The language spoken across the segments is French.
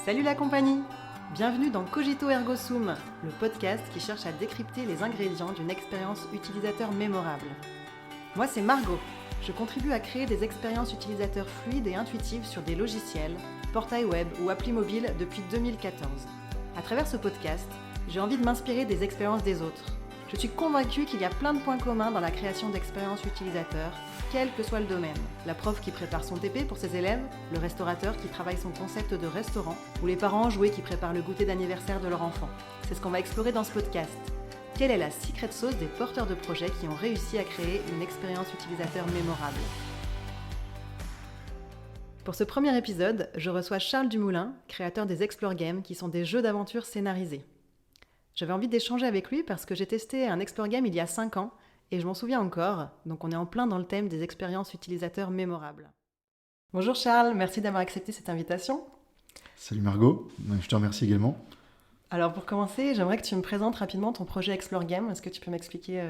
Salut la compagnie! Bienvenue dans Cogito Ergo Sum, le podcast qui cherche à décrypter les ingrédients d'une expérience utilisateur mémorable. Moi c'est Margot, je contribue à créer des expériences utilisateurs fluides et intuitives sur des logiciels, portails web ou applis mobiles depuis 2014. À travers ce podcast, j'ai envie de m'inspirer des expériences des autres. Je suis convaincue qu'il y a plein de points communs dans la création d'expériences utilisateurs, quel que soit le domaine. La prof qui prépare son TP pour ses élèves, le restaurateur qui travaille son concept de restaurant, ou les parents enjoués qui préparent le goûter d'anniversaire de leur enfant. C'est ce qu'on va explorer dans ce podcast. Quelle est la secret sauce des porteurs de projets qui ont réussi à créer une expérience utilisateur mémorable? Pour ce premier épisode, je reçois Charles Dumoulin, créateur des Explore Games, qui sont des jeux d'aventure scénarisés. J'avais envie d'échanger avec lui parce que j'ai testé un Explore Game il y a 5 ans et je m'en souviens encore, donc on est en plein dans le thème des expériences utilisateurs mémorables. Bonjour Charles, merci d'avoir accepté cette invitation. Salut Margot, je te remercie également. Alors pour commencer, j'aimerais que tu me présentes rapidement ton projet Explore Game. Est-ce que tu peux m'expliquer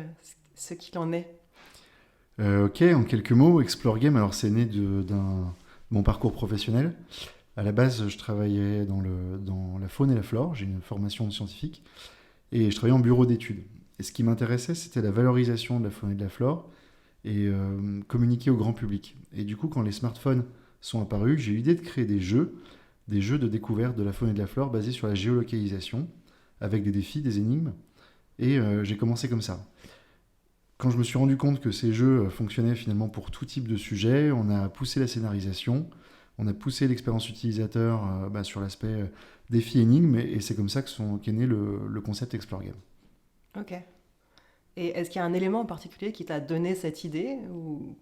ce qu'il en est? Ok, en quelques mots, Explore Game, alors c'est né de mon parcours professionnel. À la base, je travaillais dans la faune et la flore, j'ai une formation de scientifique, et je travaillais en bureau d'études. Et ce qui m'intéressait, c'était la valorisation de la faune et de la flore, et communiquer au grand public. Et du coup, quand les smartphones sont apparus, j'ai eu l'idée de créer des jeux de découverte de la faune et de la flore basés sur la géolocalisation, avec des défis, des énigmes, et j'ai commencé comme ça. Quand je me suis rendu compte que ces jeux fonctionnaient finalement pour tout type de sujet, on a poussé la scénarisation, on a poussé l'expérience utilisateur sur l'aspect défi énigme, et c'est comme ça qu'est né le concept Explore Game. Ok. Et est-ce qu'il y a un élément en particulier qui t'a donné cette idée ou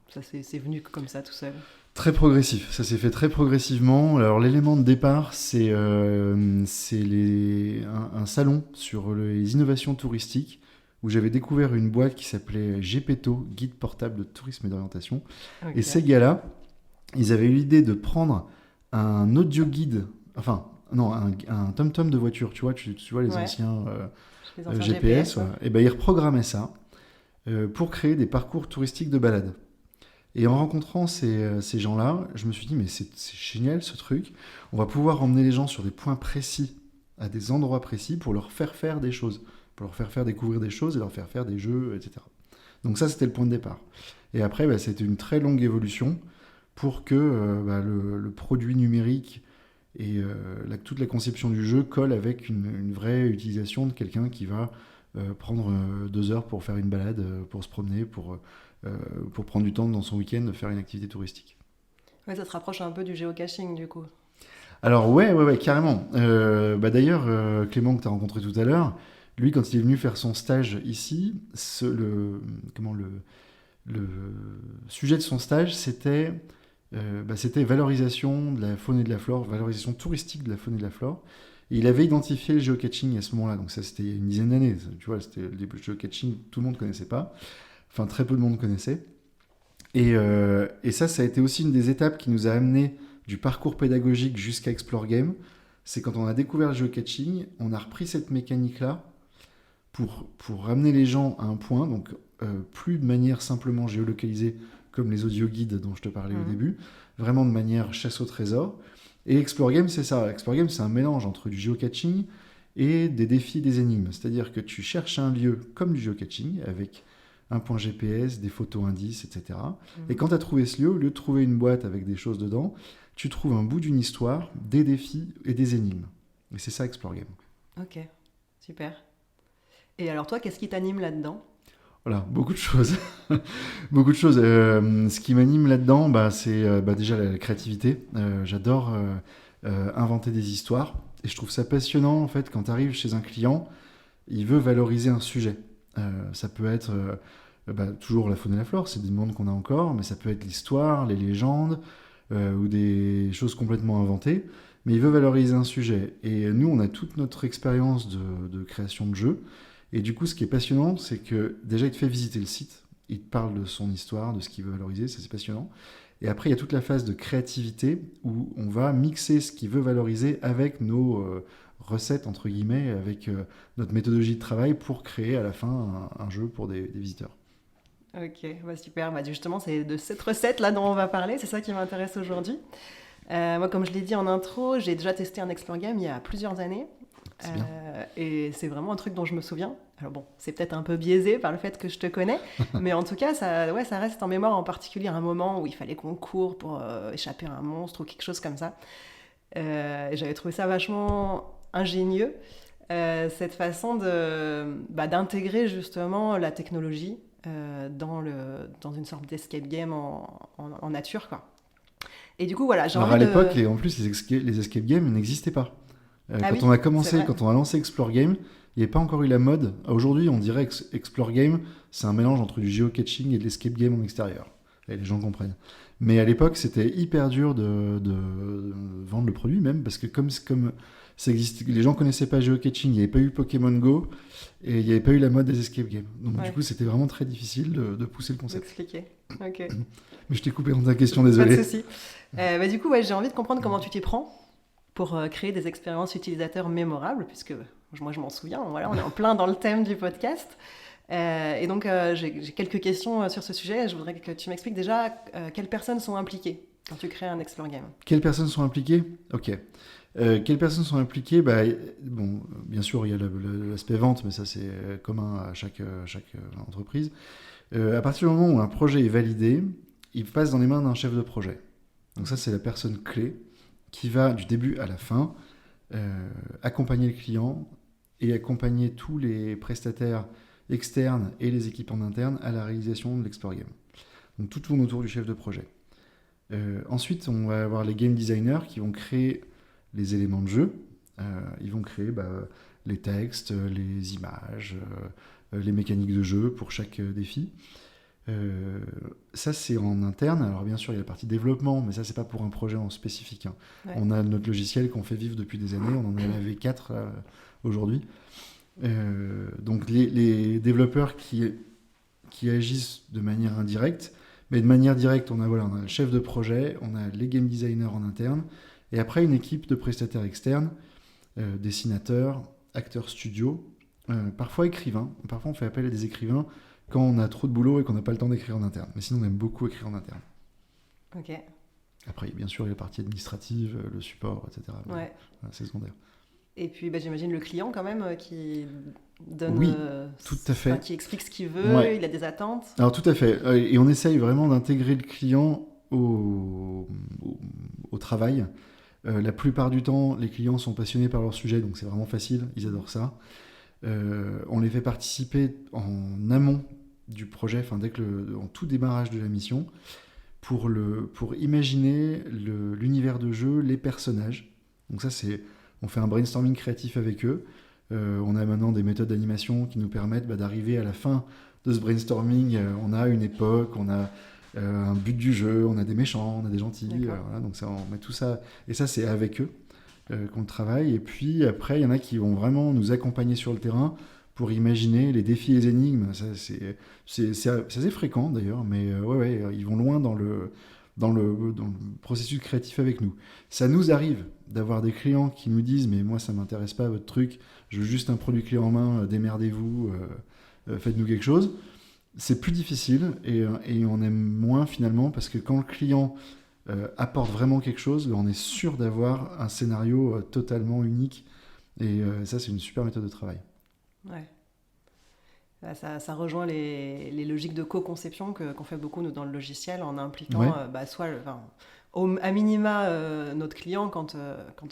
ça c'est venu comme ça tout seul? Très progressif, ça s'est fait très progressivement. Alors l'élément de départ, c'est un salon sur les innovations touristiques où j'avais découvert une boîte qui s'appelait Gepetto, Guide portable de tourisme et d'orientation. Okay. Et ces gars-là, ils avaient eu l'idée de prendre un audio guide, un tom-tom de voiture, tu vois les anciens GPS, ouais. Et ben ils reprogrammaient ça pour créer des parcours touristiques de balade. Et en rencontrant ces gens-là, je me suis dit, mais c'est génial ce truc, on va pouvoir emmener les gens sur des points précis, à des endroits précis, pour leur faire faire des choses, pour leur faire découvrir des choses et leur faire faire des jeux, etc. Donc ça, c'était le point de départ. Et après, c'était une très longue évolution pour que le produit numérique et toute la conception du jeu colle avec une vraie utilisation de quelqu'un qui va prendre 2 heures pour faire une balade, pour se promener, pour prendre du temps dans son week-end de faire une activité touristique. Ouais, ça se rapproche un peu du géocaching du coup. Alors ouais, carrément. D'ailleurs, Clément que tu as rencontré tout à l'heure, lui quand il est venu faire son stage ici, le sujet de son stage c'était valorisation de la faune et de la flore, valorisation touristique de la faune et de la flore. Et il avait identifié le géocaching à ce moment-là, donc ça c'était il y a une dizaine d'années. Tu vois, c'était le début du géocaching, tout le monde ne connaissait pas. Enfin, très peu de monde connaissait. Et ça a été aussi une des étapes qui nous a amené du parcours pédagogique jusqu'à Explore Game. C'est quand on a découvert le geocaching, on a repris cette mécanique-là pour ramener les gens à un point, donc plus de manière simplement géolocalisée comme les audio guides dont je te parlais au début, vraiment de manière chasse au trésor. Et Explore Game, c'est ça. Explore Game, c'est un mélange entre du geocaching et des défis, des énigmes. C'est-à-dire que tu cherches un lieu comme du geocaching, avec un point GPS, des photos indices, etc. Et quand tu as trouvé ce lieu, au lieu de trouver une boîte avec des choses dedans, tu trouves un bout d'une histoire, des défis et des énigmes. Et c'est ça, Explore Game. Ok, super. Et alors toi, qu'est-ce qui t'anime là-dedans ? Voilà, beaucoup de choses. Beaucoup de choses. Ce qui m'anime là-dedans, c'est déjà la créativité. J'adore inventer des histoires. Et je trouve ça passionnant, en fait, quand tu arrives chez un client, il veut valoriser un sujet. Ça peut être toujours la faune et la flore, c'est des mondes qu'on a encore, mais ça peut être l'histoire, les légendes, ou des choses complètement inventées. Mais il veut valoriser un sujet. Et nous, on a toute notre expérience de création de jeux. Et du coup, ce qui est passionnant, c'est que déjà, il te fait visiter le site, il te parle de son histoire, de ce qu'il veut valoriser, ça c'est passionnant. Et après, il y a toute la phase de créativité où on va mixer ce qu'il veut valoriser avec nos recettes, entre guillemets, avec notre méthodologie de travail pour créer à la fin un jeu pour des visiteurs. Ok, super. Justement, c'est de cette recette-là dont on va parler, c'est ça qui m'intéresse aujourd'hui. Moi, comme je l'ai dit en intro, j'ai déjà testé un Explore Game il y a plusieurs années. C'est bien. Et c'est vraiment un truc dont je me souviens. Alors bon, c'est peut-être un peu biaisé par le fait que je te connais, mais en tout cas, ça reste en mémoire, en particulier un moment où il fallait qu'on court pour échapper à un monstre ou quelque chose comme ça. Et j'avais trouvé ça vachement ingénieux, cette façon d'intégrer justement la technologie dans une sorte d'escape game en nature, quoi. Et du coup, voilà, j'ai Alors envie à de... l'époque, en plus, les escape games n'existaient pas. Ah Quand oui, on a c'est commencé, vrai. quand on a lancé Explore Game, il n'y avait pas encore eu la mode. Aujourd'hui, on dirait que Explore Game, c'est un mélange entre du geocaching et de l'escape game en extérieur. Et les gens comprennent. Mais à l'époque, c'était hyper dur de vendre le produit même, parce que comme ça existe, les gens connaissaient pas geocaching, il n'y avait pas eu Pokémon Go, et il n'y avait pas eu la mode des escape games. Donc du Ouais, coup, c'était vraiment très difficile de pousser le concept. d'expliquer. Ok. Mais je t'ai coupé dans ta question, Pas de désolé. souci. Du coup, ouais, j'ai envie de comprendre comment tu t'y prends pour créer des expériences utilisateurs mémorables, puisque moi je m'en souviens, voilà, on est en plein dans le thème du podcast. Et donc j'ai quelques questions sur ce sujet. Je voudrais que tu m'expliques déjà quelles personnes sont impliquées quand tu crées un Explore Game. Quelles personnes sont impliquées? Ok. Quelles personnes sont impliquées? Bon, bien sûr, il y a l'aspect vente, mais ça c'est commun à chaque entreprise. À partir du moment où un projet est validé, il passe dans les mains d'un chef de projet. Donc ça, c'est la personne clé qui va du début à la fin accompagner le client et accompagner tous les prestataires externes et les équipes en interne à la réalisation de l'Explore Game. Donc tout tourne autour du chef de projet. Ensuite, on va avoir les game designers qui vont créer les éléments de jeu. Ils vont créer les textes, les images, les mécaniques de jeu pour chaque défi. Ça, c'est en interne. Alors, bien sûr, il y a la partie développement, mais ça, c'est pas pour un projet en spécifique. Ouais. On a notre logiciel qu'on fait vivre depuis des années. On en est à la V4 aujourd'hui. Donc, les développeurs qui agissent de manière indirecte, mais de manière directe, on a le chef de projet, on a les game designers en interne, et après une équipe de prestataires externes, dessinateurs, acteurs studio, parfois écrivains. Parfois, on fait appel à des écrivains quand on a trop de boulot et qu'on n'a pas le temps d'écrire en interne. Mais sinon, on aime beaucoup écrire en interne. Ok. Après, bien sûr, il y a la partie administrative, le support, etc. Mais, Ouais. voilà, c'est secondaire. Et puis j'imagine le client quand même qui donne, Oui, tout à fait. qui explique ce qu'il veut, Ouais. il a des attentes. Alors, tout à fait. Et on essaye vraiment d'intégrer le client au travail. La plupart du temps, les clients sont passionnés par leur sujet, donc c'est vraiment facile, ils adorent ça. On les fait participer en amont du projet, en tout démarrage de la mission, pour imaginer l'univers de jeu, les personnages. Donc ça, on fait un brainstorming créatif avec eux. On a maintenant des méthodes d'animation qui nous permettent d'arriver à la fin de ce brainstorming. On a une époque, on a un but du jeu, on a des méchants, on a des gentils. Voilà, donc ça, on met tout ça. Et ça, c'est avec eux qu'on travaille. Et puis après, il y en a qui vont vraiment nous accompagner sur le terrain pour imaginer les défis et les énigmes. Ça, c'est assez fréquent d'ailleurs, mais ils vont loin dans le processus créatif avec nous. Ça nous arrive d'avoir des clients qui nous disent « mais moi ça m'intéresse pas votre truc, je veux juste un produit clé en main, démerdez-vous, faites-nous quelque chose ». C'est plus difficile et on aime moins finalement parce que quand le client apporte vraiment quelque chose, on est sûr d'avoir un scénario totalement unique et ça c'est une super méthode de travail. Ouais. Ça rejoint les logiques de co-conception qu'on fait beaucoup nous dans le logiciel en impliquant Ouais. soit à minima notre client quand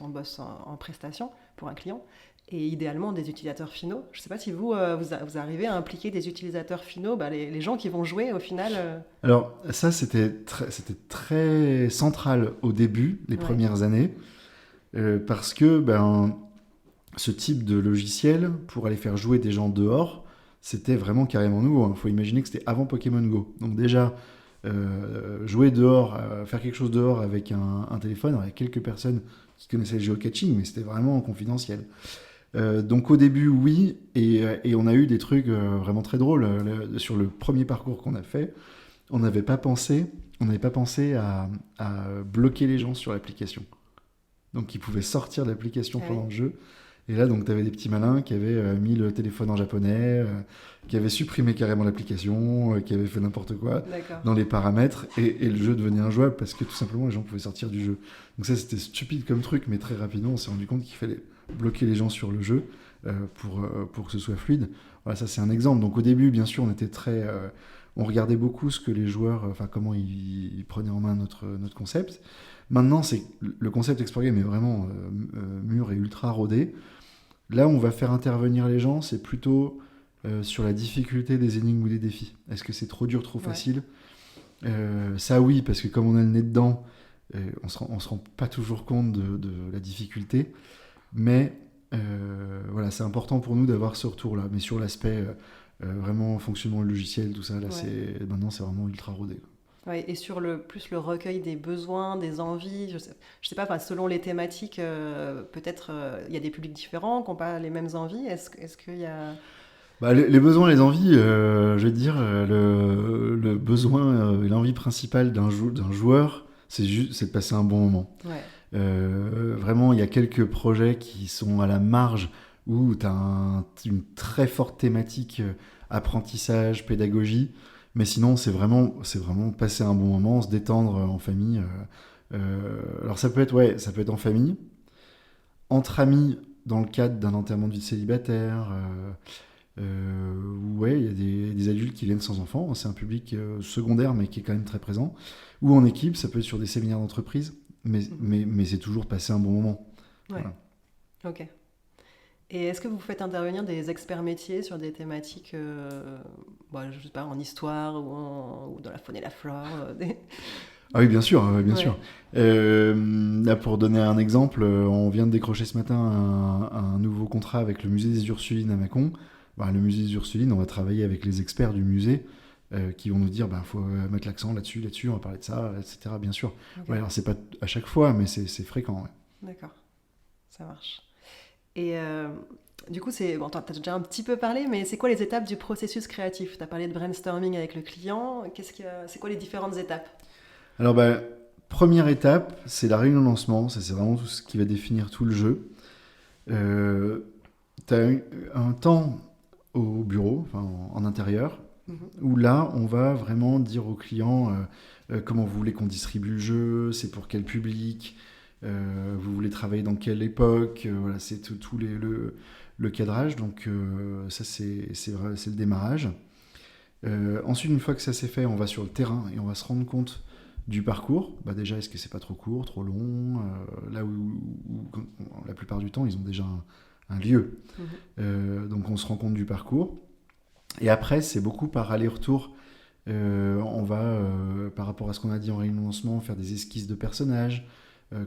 on bosse en prestation pour un client et idéalement des utilisateurs finaux. Je ne sais pas si vous arrivez à impliquer des utilisateurs finaux, les gens qui vont jouer au final. Alors ça c'était très central au début, les premières années, parce que ce type de logiciel, pour aller faire jouer des gens dehors, c'était vraiment carrément nouveau. Il faut imaginer que c'était avant Pokémon Go. Donc déjà, jouer dehors, faire quelque chose dehors avec un téléphone, il y a quelques personnes qui connaissaient le geocaching, mais c'était vraiment confidentiel. Donc au début, oui, et on a eu des trucs vraiment très drôles. Sur le premier parcours qu'on a fait, on n'avait pas pensé à bloquer les gens sur l'application. Donc ils pouvaient sortir de l'application pendant le jeu. Et là, donc, tu avais des petits malins qui avaient mis le téléphone en japonais, qui avaient supprimé carrément l'application, qui avaient fait n'importe quoi D'accord. dans les paramètres, et le jeu devenait injouable parce que tout simplement les gens pouvaient sortir du jeu. Donc ça, c'était stupide comme truc, mais très rapidement, on s'est rendu compte qu'il fallait bloquer les gens sur le jeu pour que ce soit fluide. Voilà, ça c'est un exemple. Donc au début, bien sûr, on regardait beaucoup ce que les joueurs, comment ils prenaient en main notre concept. Maintenant, le concept Export Game est vraiment mûr et ultra rodé. Là où on va faire intervenir les gens, c'est plutôt sur la difficulté des énigmes ou des défis. Est-ce que c'est trop dur, trop facile ? Ça oui, parce que comme on a le nez dedans, on se rend pas toujours compte de la difficulté. Mais voilà, c'est important pour nous d'avoir ce retour-là. Mais sur l'aspect vraiment fonctionnement logiciel, tout ça, là, maintenant c'est vraiment ultra rodé. Ouais, et sur le recueil des besoins, des envies, je sais pas, selon les thématiques, peut-être il y a des publics différents qui n'ont pas les mêmes envies. Est-ce qu'il y a... Les besoins et les envies, je veux dire, le besoin et l'envie principale d'un joueur, c'est de passer un bon moment. Ouais. Vraiment, il y a quelques projets qui sont à la marge où tu as une très forte thématique apprentissage, pédagogie. Mais sinon, c'est vraiment passer un bon moment, se détendre en famille. Alors ça peut être en famille, entre amis dans le cadre d'un enterrement de vie de célibataire. Il y a des adultes qui viennent sans enfants. C'est un public secondaire, mais qui est quand même très présent. Ou en équipe, ça peut être sur des séminaires d'entreprise. Mais c'est toujours passer un bon moment. Ouais. Voilà. Ok. Et est-ce que vous faites intervenir des experts métiers sur des thématiques, je sais pas, en histoire ou dans la faune et la flore Ah oui, bien sûr, sûr. Là, pour donner un exemple, on vient de décrocher ce matin un nouveau contrat avec le musée des Ursulines à Mâcon. Le musée des Ursulines, on va travailler avec les experts du musée qui vont nous dire faut mettre l'accent là-dessus, on va parler de ça, etc. Bien sûr. Okay. Ouais, alors c'est pas à chaque fois, mais c'est fréquent. Ouais. D'accord, ça marche. Et du coup, tu as déjà un petit peu parlé, mais c'est quoi les étapes du processus créatif ? Tu as parlé de brainstorming avec le client. C'est quoi les différentes étapes ? Alors, première étape, c'est la réunion de lancement. Ça, c'est vraiment tout ce qui va définir tout le jeu. Tu as un temps au bureau, en intérieur, où là, on va vraiment dire au client comment vous voulez qu'on distribue le jeu, c'est pour quel public, vous voulez travailler dans quelle époque, voilà, c'est tout le cadrage. Donc ça, c'est le démarrage. Ensuite, une fois que ça s'est fait, on va sur le terrain et on va se rendre compte du parcours. Déjà, est-ce que c'est pas trop court, trop long, là où la plupart du temps, ils ont déjà un lieu. Donc on se rend compte du parcours. Et après, c'est beaucoup par aller-retour. On va, par rapport à ce qu'on a dit en réunion de lancement, faire des esquisses de personnages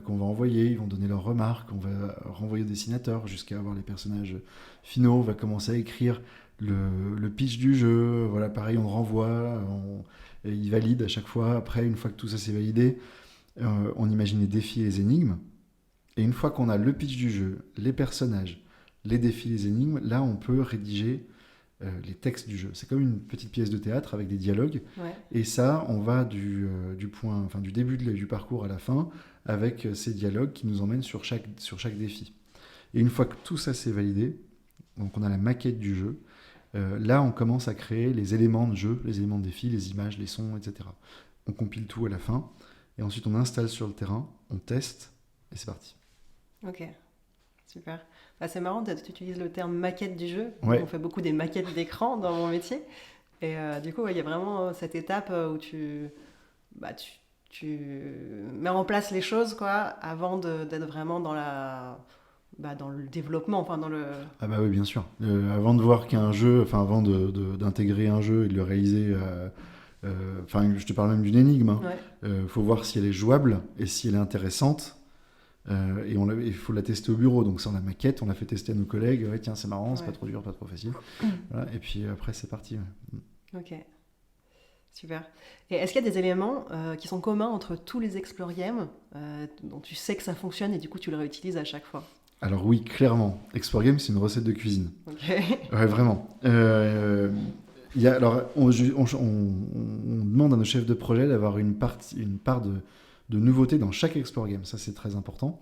qu'on va envoyer. Ils vont donner leurs remarques. On va renvoyer au dessinateur jusqu'à avoir les personnages finaux. On va commencer à écrire le pitch du jeu. Voilà, pareil, on renvoie. Ils valident à chaque fois. Après, une fois que tout ça s'est validé, on imagine les défis et les énigmes. Et une fois qu'on a le pitch du jeu, les personnages, les défis, les énigmes, là, on peut rédiger les textes du jeu. C'est comme une petite pièce de théâtre avec des dialogues. Ouais. Et ça, on va du début du parcours à la fin avec ces dialogues qui nous emmènent sur chaque défi. Et une fois que tout ça s'est validé, donc on a la maquette du jeu, là, on commence à créer les éléments de jeu, les éléments de défi, les images, les sons, etc. On compile tout à la fin. Et ensuite, on installe sur le terrain, on teste, et c'est parti. Ok, super. C'est marrant, tu utilises le terme maquette du jeu. Ouais. On fait beaucoup des maquettes d'écran dans mon métier. Et du coup, il y a vraiment cette étape où tu mets en place les choses avant d'être vraiment dans le développement. Ah bah oui, bien sûr. Avant de voir qu'un jeu, avant d'intégrer un jeu et de le réaliser... je te parle même d'une énigme. Faut voir si elle est jouable et si elle est intéressante. Et il faut la tester au bureau. Donc ça, on la maquette, on l'a fait tester à nos collègues. Ouais, tiens, c'est marrant, c'est pas trop dur, pas trop facile. Voilà. Et puis après, c'est parti. Ouais. Ok, super. Et est-ce qu'il y a des éléments qui sont communs entre tous les Explore Games dont tu sais que ça fonctionne et du coup tu le réutilises à chaque fois ? Alors oui, clairement. Explore Games, c'est une recette de cuisine. Ok. Ouais, vraiment. On demande à nos chefs de projet d'avoir une part de nouveauté dans chaque Explore Game. Ça, c'est très important.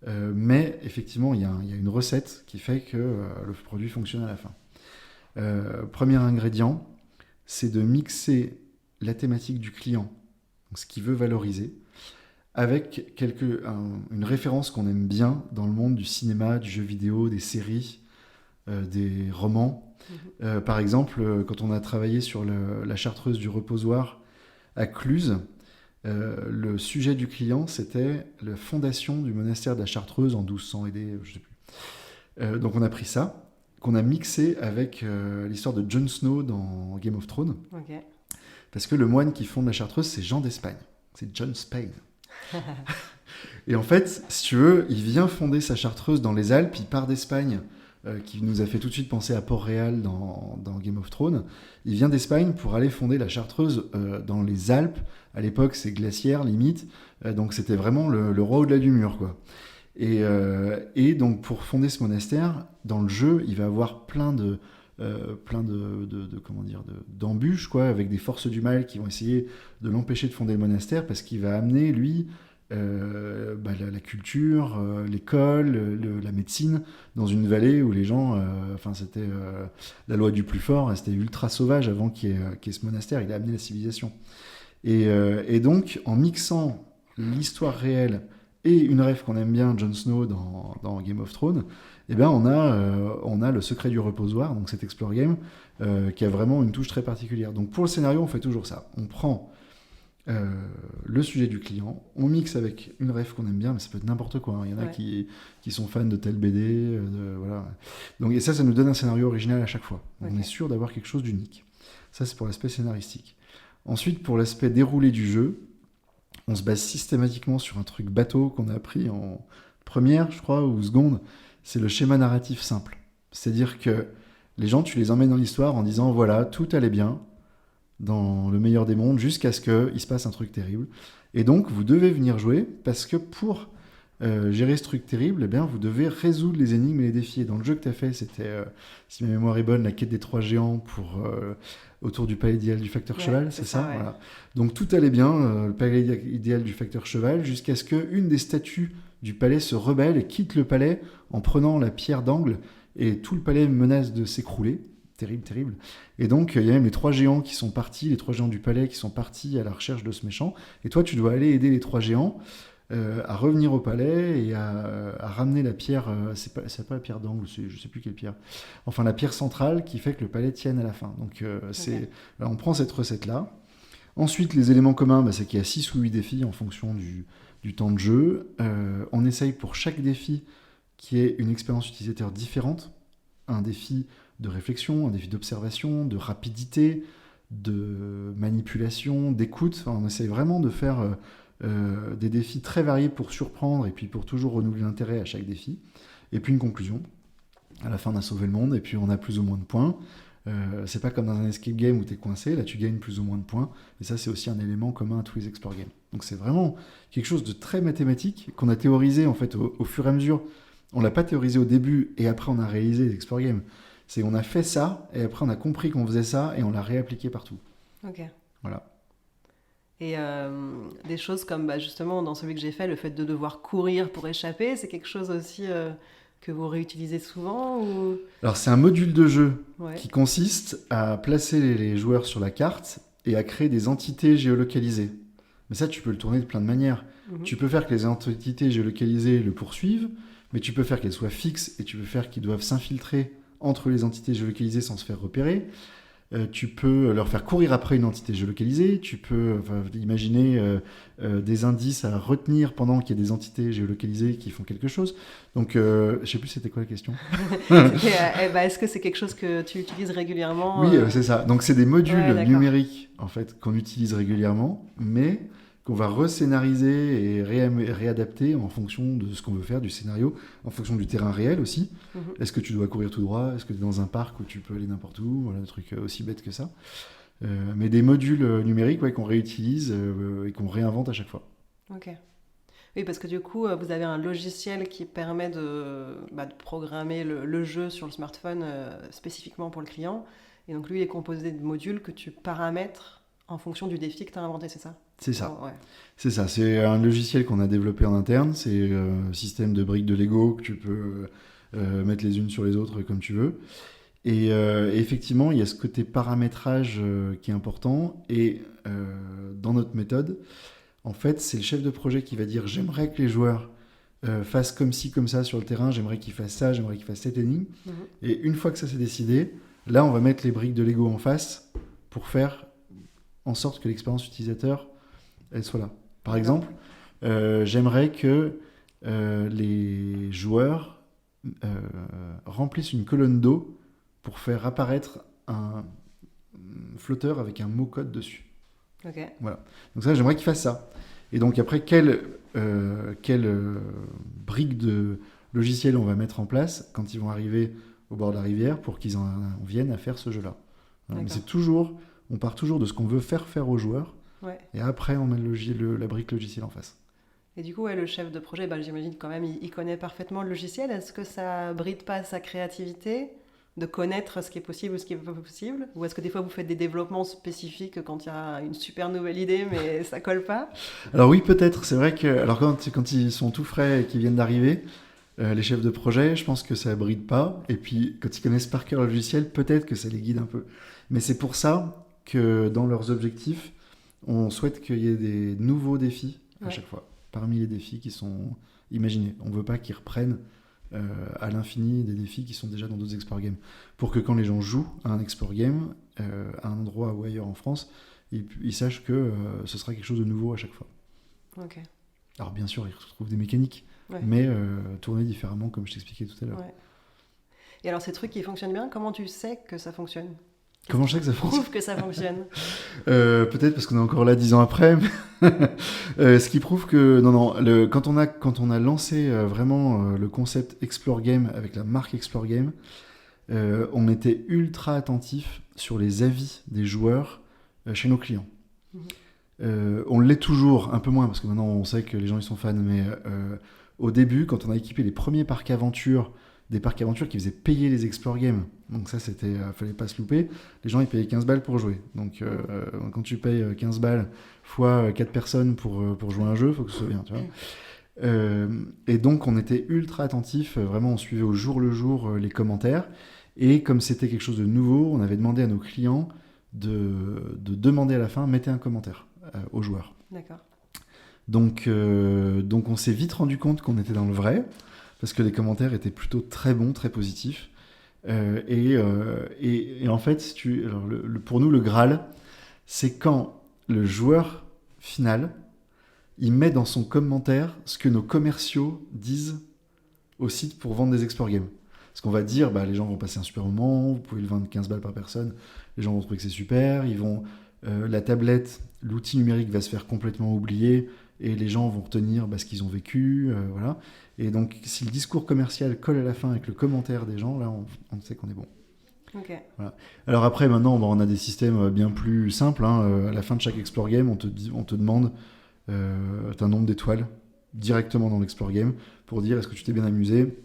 Mais effectivement, il y a une recette qui fait que le produit fonctionne à la fin. Premier ingrédient, c'est de mixer la thématique du client, donc ce qu'il veut valoriser, avec une référence qu'on aime bien dans le monde du cinéma, du jeu vidéo, des séries, des romans. Par exemple, quand on a travaillé sur la chartreuse du reposoir à Cluse, le sujet du client, c'était la fondation du monastère de la Chartreuse en 1200 AD, je sais plus. Donc on a pris ça, qu'on a mixé avec l'histoire de Jon Snow dans Game of Thrones. Ok. Parce que le moine qui fonde la Chartreuse, c'est Jean d'Espagne. C'est John Spain. Et en fait, si tu veux, il vient fonder sa Chartreuse dans les Alpes, il part d'Espagne, qui nous a fait tout de suite penser à Port-Réal dans Game of Thrones. Il vient d'Espagne pour aller fonder la Chartreuse dans les Alpes. À l'époque, c'est glaciaire, limite. Donc c'était vraiment le roi au-delà du mur, quoi. Et donc pour fonder ce monastère, dans le jeu, il va avoir plein d'embûches, quoi, avec des forces du mal qui vont essayer de l'empêcher de fonder le monastère, parce qu'il va amener, lui, la culture, l'école, la médecine, dans une vallée où les gens, c'était la loi du plus fort, c'était ultra sauvage avant qu'il y ait ce monastère, il a amené la civilisation. Et donc, en mixant l'histoire réelle et une rêve qu'on aime bien, Jon Snow dans Game of Thrones, eh ben on a le secret du reposoir, donc cet explore game, qui a vraiment une touche très particulière. Donc pour le scénario, on fait toujours ça. On prend le sujet du client, on mixe avec une ref qu'on aime bien, mais ça peut être n'importe quoi, hein. Il y en a qui sont fans de telle BD, voilà. Donc, et ça nous donne un scénario original à chaque fois. Donc, on est sûr d'avoir quelque chose d'unique. Ça, c'est pour l'aspect scénaristique. Ensuite, pour l'aspect déroulé du jeu, on se base systématiquement sur un truc bateau qu'on a appris en première, je crois, ou seconde. C'est le schéma narratif simple. C'est-à-dire que les gens, tu les emmènes dans l'histoire en disant, voilà, tout allait bien, dans le meilleur des mondes, jusqu'à ce qu'il se passe un truc terrible. Et donc, vous devez venir jouer, parce que pour gérer ce truc terrible, eh bien, vous devez résoudre les énigmes et les défis. Et dans le jeu que tu as fait, c'était, si ma mémoire est bonne, la quête des 3 géants autour du palais idéal du facteur cheval, c'est ça, ouais. Voilà. Donc, tout allait bien, le palais idéal du facteur cheval, jusqu'à ce qu'une des statues du palais se rebelle et quitte le palais en prenant la pierre d'angle, et tout le palais menace de s'écrouler. Terrible, terrible. Et donc, il y a même les 3 géants qui sont partis, les 3 géants du palais qui sont partis à la recherche de ce méchant. Et toi, tu dois aller aider les 3 géants à revenir au palais et à ramener la pierre. C'est pas la pierre d'angle, je sais plus quelle pierre. Enfin, la pierre centrale qui fait que le palais tienne à la fin. Donc, alors, on prend cette recette-là. Ensuite, les éléments communs, c'est qu'il y a 6 ou 8 défis en fonction du temps de jeu. On essaye pour chaque défi qu'il y ait une expérience utilisateur différente. Un défi de réflexion, un défi d'observation, de rapidité, de manipulation, d'écoute. Enfin, on essaie vraiment de faire des défis très variés pour surprendre et puis pour toujours renouveler l'intérêt à chaque défi. Et puis une conclusion. À la fin, on a sauvé le monde et puis on a plus ou moins de points. C'est pas comme dans un escape game où tu es coincé, là tu gagnes plus ou moins de points. Et ça, c'est aussi un élément commun à tous les explore games. Donc c'est vraiment quelque chose de très mathématique qu'on a théorisé en fait au fur et à mesure. On l'a pas théorisé au début et après on a réalisé les explore games. On a fait ça, et après on a compris qu'on faisait ça, et on l'a réappliqué partout. Ok. Voilà. Et des choses comme justement dans celui que j'ai fait, le fait de devoir courir pour échapper, c'est quelque chose aussi que vous réutilisez souvent ou... Alors c'est un module de jeu qui consiste à placer les joueurs sur la carte et à créer des entités géolocalisées. Mais ça, tu peux le tourner de plein de manières. Tu peux faire que les entités géolocalisées le poursuivent, mais tu peux faire qu'elles soient fixes, et tu peux faire qu'ils doivent s'infiltrer entre les entités géolocalisées sans se faire repérer. Tu peux leur faire courir après une entité géolocalisée. Tu peux imaginer des indices à retenir pendant qu'il y a des entités géolocalisées qui font quelque chose. Donc, je ne sais plus c'était quoi la question. Est-ce que c'est quelque chose que tu utilises régulièrement? Oui, c'est ça. Donc, c'est des modules numériques en fait, qu'on utilise régulièrement, mais qu'on va rescénariser et réadapter en fonction de ce qu'on veut faire, du scénario, en fonction du terrain réel aussi. Est-ce que tu dois courir tout droit? Est-ce que tu es dans un parc où tu peux aller n'importe où? Voilà, un truc aussi bête que ça. Mais des modules numériques qu'on réutilise et qu'on réinvente à chaque fois. Ok. Oui, parce que du coup, vous avez un logiciel qui permet de programmer le jeu sur le smartphone spécifiquement pour le client. Et donc lui, il est composé de modules que tu paramètres En fonction du défi que tu as inventé, c'est ça? C'est ça. Ouais. C'est ça. C'est un logiciel qu'on a développé en interne. C'est un système de briques de Lego que tu peux mettre les unes sur les autres comme tu veux. Et effectivement, il y a ce côté paramétrage qui est important. Et dans notre méthode, en fait, c'est le chef de projet qui va dire j'aimerais que les joueurs fassent comme ci, comme ça sur le terrain, j'aimerais qu'ils fassent ça, j'aimerais qu'ils fassent cette énigme. Et une fois que ça s'est décidé, là, on va mettre les briques de Lego en face pour faire en sorte que l'expérience utilisateur, elle soit là. Par exemple, j'aimerais que les joueurs remplissent une colonne d'eau pour faire apparaître un flotteur avec un mot-code dessus. Ok. Voilà. Donc ça, j'aimerais qu'ils fassent ça. Et donc après, quelle brique de logiciel on va mettre en place quand ils vont arriver au bord de la rivière pour qu'ils en viennent à faire ce jeu-là. Voilà. Mais c'est toujours, on part toujours de ce qu'on veut faire aux joueurs. Ouais. Et après, on met la brique logiciel en face. Et du coup, le chef de projet, j'imagine quand même, il connaît parfaitement le logiciel. Est-ce que ça bride pas sa créativité de connaître ce qui est possible ou ce qui n'est pas possible? Ou est-ce que des fois, vous faites des développements spécifiques quand il y a une super nouvelle idée, mais ça colle pas? Alors oui, peut-être. C'est vrai que alors quand ils sont tout frais et qu'ils viennent d'arriver, les chefs de projet, je pense que ça bride pas. Et puis, quand ils connaissent par cœur le logiciel, peut-être que ça les guide un peu. Mais c'est pour ça que dans leurs objectifs, on souhaite qu'il y ait des nouveaux défis à chaque fois, parmi les défis qui sont imaginés. On ne veut pas qu'ils reprennent à l'infini des défis qui sont déjà dans d'autres Explore Games. Pour que quand les gens jouent à un Explore Game, à un endroit ou ailleurs en France, ils sachent que ce sera quelque chose de nouveau à chaque fois. Ok. Alors bien sûr, ils retrouvent des mécaniques, mais tournées différemment, comme je t'expliquais tout à l'heure. Ouais. Et alors ces trucs qui fonctionnent bien, comment tu sais que ça fonctionne? Comment je sais que ça fonctionne? Prouve que ça fonctionne. Peut-être parce qu'on est encore là 10 ans après. Ce qui prouve que quand on a lancé vraiment le concept Explore Game avec la marque Explore Game, on était ultra attentif sur les avis des joueurs chez nos clients. On l'est toujours, un peu moins, parce que maintenant on sait que les gens ils sont fans, mais au début, quand on a équipé les premiers parcs aventures, des parcs aventures qui faisaient payer les Explore Games, donc ça c'était, fallait pas se louper, les gens ils payaient 15 balles pour jouer. Donc quand tu payes 15 balles fois 4 personnes pour jouer à un jeu, il faut que ce soit bien, tu vois. Et donc on était ultra attentif, vraiment on suivait au jour le jour les commentaires, et comme c'était quelque chose de nouveau, on avait demandé à nos clients de demander à la fin, mettez un commentaire aux joueurs. D'accord. Donc on s'est vite rendu compte qu'on était dans le vrai, parce que les commentaires étaient plutôt très bons, très positifs. Et en fait, pour nous, le Graal, c'est quand le joueur final, il met dans son commentaire ce que nos commerciaux disent au site pour vendre des Explore Games. Parce qu'on va dire, les gens vont passer un super moment, vous pouvez le vendre 15 balles par personne, les gens vont trouver que c'est super, la tablette, l'outil numérique va se faire complètement oublier, et les gens vont retenir ce qu'ils ont vécu, voilà. Et donc, si le discours commercial colle à la fin avec le commentaire des gens, là, on sait qu'on est bon. Okay. Voilà. Alors après, maintenant, on a des systèmes bien plus simples. À la fin de chaque Explore Game, on te demande un nombre d'étoiles directement dans l'Explore Game pour dire est-ce que tu t'es bien amusé,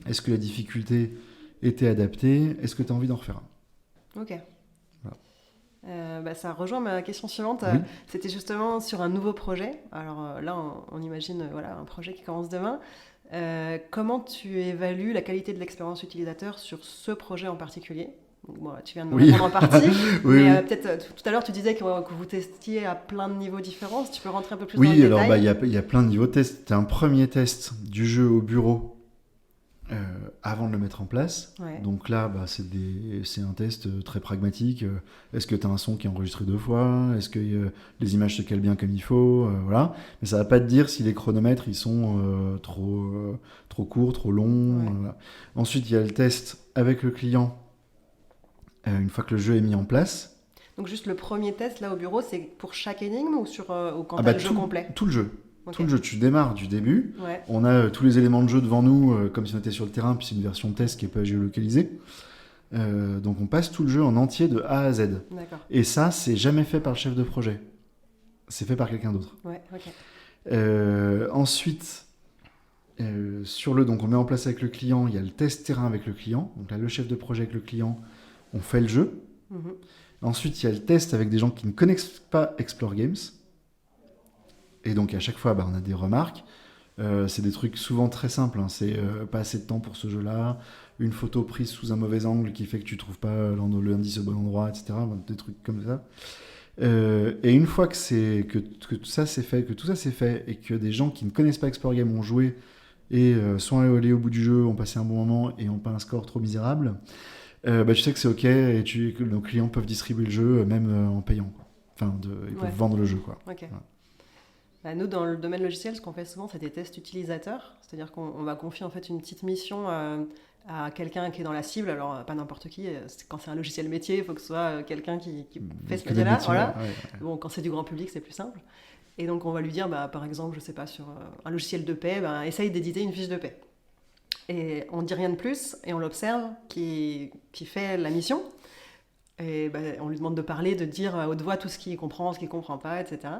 est-ce que la difficulté était adaptée, est-ce que tu as envie d'en refaire un. Ok. Ça rejoint ma question suivante. Oui. C'était justement sur un nouveau projet. Alors là, on imagine un projet qui commence demain. Comment tu évalues la qualité de l'expérience utilisateur sur ce projet en particulier? Bon, tu viens de me répondre en partie, mais peut-être tout à l'heure tu disais que vous testiez à plein de niveaux différents. Si tu peux rentrer un peu plus dans le détail. Oui, alors il y a plein de niveaux de tests. C'était un premier test du jeu au bureau avant de le mettre en place. Ouais. Donc là, c'est un test très pragmatique. Est-ce que tu as un son qui est enregistré 2 fois? Est-ce que les images se calent bien comme il faut? Voilà. Mais ça ne va pas te dire si les chronomètres ils sont trop courts, trop longs. Ouais. Voilà. Ensuite, il y a le test avec le client une fois que le jeu est mis en place. Donc juste le premier test là au bureau, c'est pour chaque énigme ou quand tu as le jeu complet? Tout le jeu. Okay. Tout le jeu, tu démarres du début. Ouais. On a tous les éléments de jeu devant nous, comme si on était sur le terrain, puis c'est une version test qui n'est pas géolocalisée. Donc on passe tout le jeu en entier de A à Z. D'accord. Et ça, c'est jamais fait par le chef de projet. C'est fait par quelqu'un d'autre. Ouais, ok. Ensuite, donc on met en place avec le client, il y a le test terrain avec le client. Donc là, le chef de projet avec le client, on fait le jeu. Ensuite, il y a le test avec des gens qui ne connaissent pas Explore Games. Et donc, à chaque fois, on a des remarques. C'est des trucs souvent très simples. Hein. C'est pas assez de temps pour ce jeu-là, une photo prise sous un mauvais angle qui fait que tu trouves pas l'indice au bon endroit, etc. Des trucs comme ça. Et une fois que tout ça c'est fait, et que des gens qui ne connaissent pas Explore Game ont joué et sont allés au bout du jeu, ont passé un bon moment et n'ont pas un score trop misérable, tu sais que c'est ok et que nos clients peuvent distribuer le jeu même en payant. Quoi. Enfin, ils peuvent vendre le jeu. Quoi. Okay. Voilà. Nous, dans le domaine logiciel, ce qu'on fait souvent, c'est des tests utilisateurs. C'est-à-dire qu'on va confier en fait une petite mission à quelqu'un qui est dans la cible. Alors, pas n'importe qui. Quand c'est un logiciel métier, il faut que ce soit quelqu'un qui fait ce métier-là. Voilà. Ouais. Bon, quand c'est du grand public, c'est plus simple. Et donc, on va lui dire, par exemple, je sais pas, sur un logiciel de paie, essaye d'éditer une fiche de paie. Et on ne dit rien de plus, et on l'observe qui fait la mission. Et on lui demande de parler, de dire à haute voix tout ce qu'il comprend, ce qu'il ne comprend pas, etc.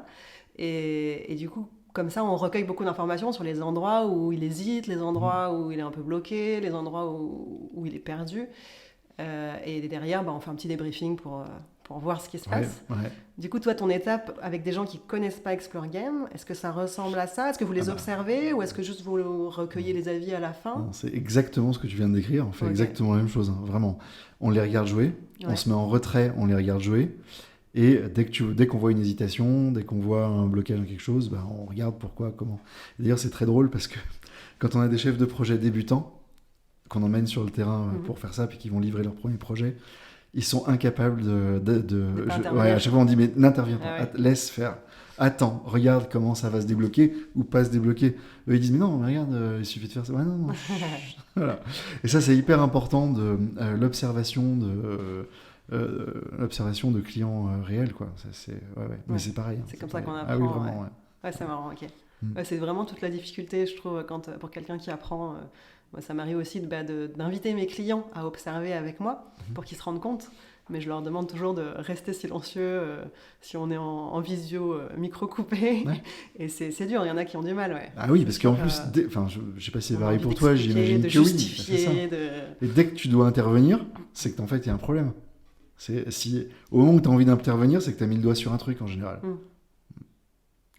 Et du coup, comme ça, on recueille beaucoup d'informations sur les endroits où il hésite, les endroits où il est un peu bloqué, les endroits où il est perdu. Et derrière, on fait un petit débriefing pour voir ce qui se passe. Ouais. Du coup, toi, ton étape avec des gens qui ne connaissent pas Explore Game, est-ce que ça ressemble à ça ? Est-ce que vous les observez ou est-ce que juste vous recueillez les avis à la fin ? Non, c'est exactement ce que tu viens de décrire. On fait exactement la même chose. Hein. Vraiment, on les regarde jouer, on se met en retrait, on les regarde jouer. Et dès qu'on voit une hésitation, dès qu'on voit un blocage dans quelque chose, on regarde pourquoi, comment. Et d'ailleurs, c'est très drôle parce que quand on a des chefs de projet débutants, qu'on emmène sur le terrain pour faire ça, puis qu'ils vont livrer leur premier projet, ils sont incapables à chaque fois, on dit, mais n'interviens pas, laisse faire. Attends, regarde comment ça va se débloquer ou pas se débloquer. Eux, ils disent, mais non, regarde, il suffit de faire ça. Ouais, non. Voilà. Et ça, c'est hyper important, l'observation de clients réels, quoi. Ça, mais c'est pareil. C'est comme ça qu'on apprend. Ah oui, vraiment, ouais, c'est marrant, ok. C'est vraiment toute la difficulté, je trouve, pour quelqu'un qui apprend. Moi, ça m'arrive aussi d'inviter mes clients à observer avec moi pour qu'ils se rendent compte. Mais je leur demande toujours de rester silencieux si on est en visio micro-coupé. Ouais. Et c'est dur, il y en a qui ont du mal. Ouais. Ah oui, parce qu'en plus, je ne sais pas si c'est pareil pour toi, j'imagine que oui. C'est ça. Et dès que tu dois intervenir, c'est qu'en fait, il y a un problème. Au moment où tu as envie d'intervenir, c'est que tu as mis le doigt sur un truc en général.